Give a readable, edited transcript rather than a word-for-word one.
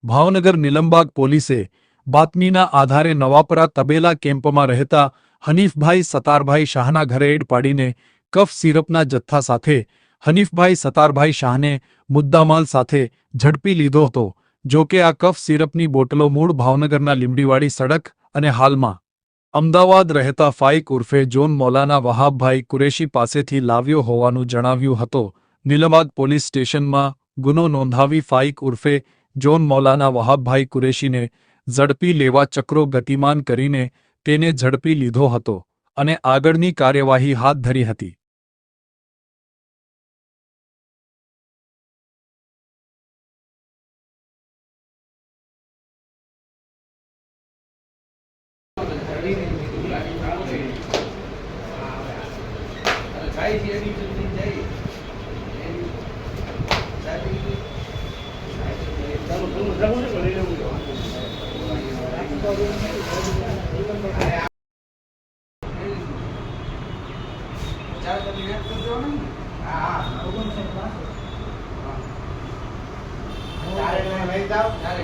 ભાવનગર નીલમબાગ પોલીસે બાતમીના આધારે નવાપરા તબેલા કેમ્પમાં રહેતા હનીફભાઈ સતારભાઈ શાહના ઘરે રેડ પાડીને કફ સિરપના જથ્થા સાથે હનીફભાઈ સતારભાઈ શાહને મુદ્દામાલ સાથે ઝડપી લીધો હતો। જો કે આ કફ સિરપની બોટલો મૂળ ભાવનગરના લીંબડીવાડી સડક અને હાલમાં અમદાવાદ રહેતા ફાઇક ઉર્ફે જોન મૌલાના વહાબભાઈ કુરેશી પાસેથી લાવ્યો હોવાનું જણાવ્યું હતું। નીલમબાગ પોલીસ સ્ટેશનમાં ગુનો નોંધાવી ફાઇક ઉર્ફે જોન મૌલાના વહાબભાઈ કુરેશીને ઝડપી લેવા ચક્રો ગતિમાન કરીને તેને ઝડપી લીધો હતો અને આગળની કાર્યવાહી હાથ ધરી હતી। ચારે લઈ જાઓ ચારે